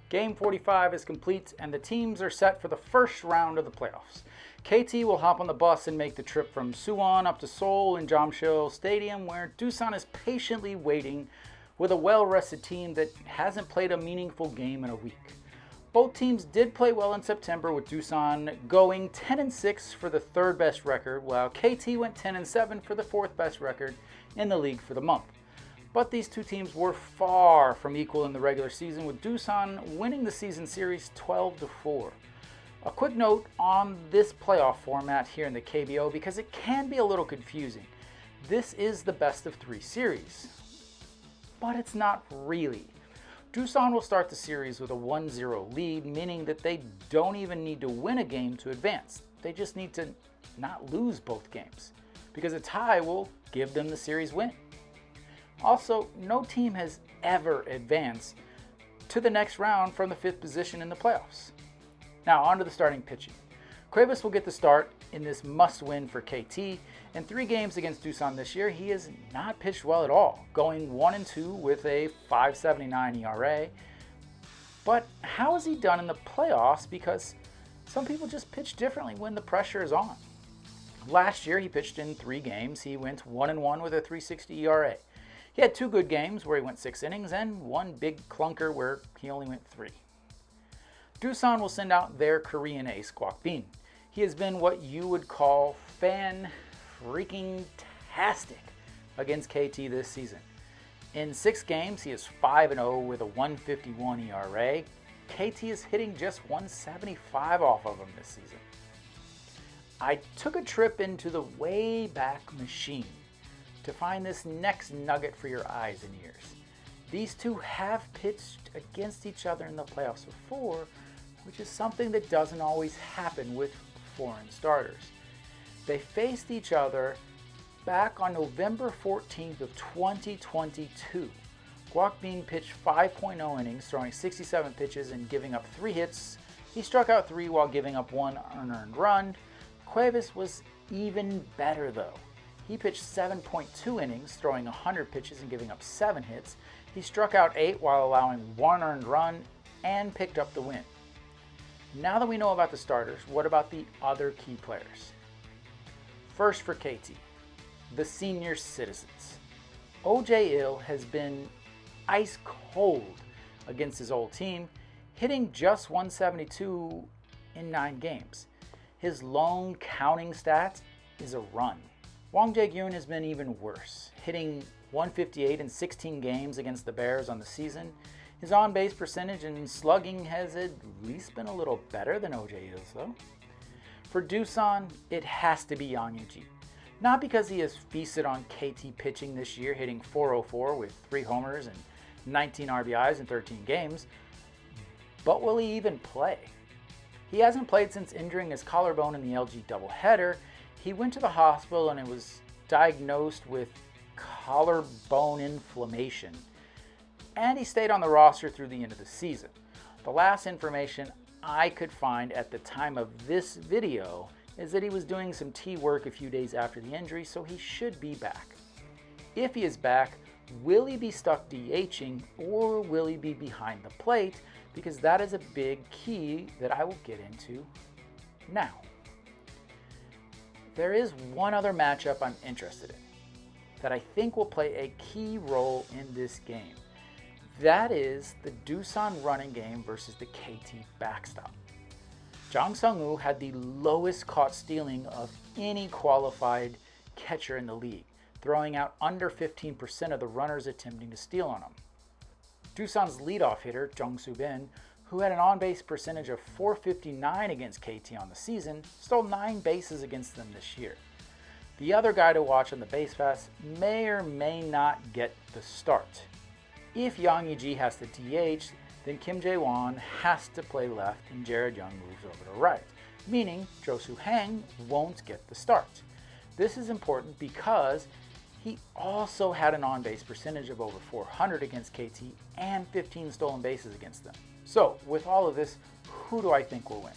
Game 45 is complete and the teams are set for the first round of the playoffs. KT will hop on the bus and make the trip from Suwon up to Seoul in Jamsil Stadium, where Doosan is patiently waiting with a well-rested team that hasn't played a meaningful game in a week. Both teams did play well in September, with Doosan going 10-6 for the third best record, while KT went 10-7 for the fourth best record in the league for the month. But these two teams were far from equal in the regular season, with Doosan winning the season series 12-4. A quick note on this playoff format here in the KBO, because it can be a little confusing. This is the best of 3 series, but it's not really. Doosan will start the series with a 1-0 lead, meaning that they don't even need to win a game to advance. They just need to not lose both games, because a tie will give them the series win. Also, no team has ever advanced to the next round from the 5th position in the playoffs. Now, on to the starting pitching. KT Wiz will get the start in this must-win for KT. In 3 games against Doosan this year, he has not pitched well at all, going 1-2 with a 5.79 ERA. But how has he done in the playoffs? Because some people just pitch differently when the pressure is on. Last year, he pitched in 3 games. He went 1-1 with a 3.60 ERA. He had 2 good games where he went 6 innings and 1 big clunker where he only went 3. Doosan will send out their Korean ace, Kwak-bin. He has been what you would call fan-freaking-tastic against KT this season. In 6 games, he is 5-0 with a 1.51 ERA. KT is hitting just 175 off of him this season. I took a trip into the Wayback Machine to find this next nugget for your eyes and ears. These two have pitched against each other in the playoffs before, which is something that doesn't always happen with foreign starters. They faced each other back on November 14th of 2022. Kwak-bin pitched 5.0 innings, throwing 67 pitches and giving up 3 hits. He struck out 3 while giving up 1 unearned run. KT Wiz was even better though. He pitched 7.2 innings, throwing 100 pitches and giving up 7 hits. He struck out 8 while allowing 1 earned run and picked up the win. Now that we know about the starters, what about the other key players? First for KT, the senior citizens. OJ Il has been ice cold against his old team, hitting just 172 in 9 games. His lone counting stat is a run. Wang Jae-gyun has been even worse, hitting 158 in 16 games against the Bears on the season. His on-base percentage and slugging has at least been a little better than OJ Il's though. For Doosan, it has to be Yang Yuji. Not because he has feasted on KT pitching this year, hitting 404 with 3 homers and 19 RBIs in 13 games, but will he even play? He hasn't played since injuring his collarbone in the LG doubleheader. He went to the hospital and it was diagnosed with collarbone inflammation, and he stayed on the roster through the end of the season. The last information I could find at the time of this video is that he was doing some T work a few days after the injury, so he should be back. If he is back, will he be stuck DHing or will he be behind the plate? Because that is a big key that I will get into now. There is one other matchup I'm interested in that I think will play a key role in this game. That is the Doosan running game versus the KT backstop. Jang Sung-woo had the lowest caught stealing of any qualified catcher in the league, throwing out under 15% of the runners attempting to steal on him. Doosan's leadoff hitter, Jung Soo-bin, who had an on-base percentage of .459 against KT on the season, stole 9 bases against them this year. The other guy to watch on the base pass may or may not get the start. If Yang Yuji has to DH, then Kim Jae-won has to play left and Jared Young moves over to right, meaning Jo Soo-hang won't get the start. This is important because he also had an on-base percentage of over .400 against KT and 15 stolen bases against them. So, with all of this, who do I think will win?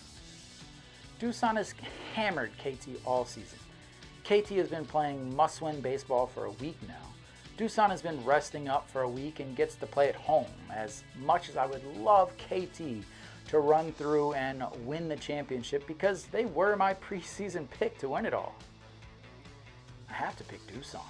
Doosan has hammered KT all season. KT has been playing must-win baseball for a week now. Doosan has been resting up for a week and gets to play at home. As much as I would love KT to run through and win the championship because they were my preseason pick to win it all, I have to pick Doosan.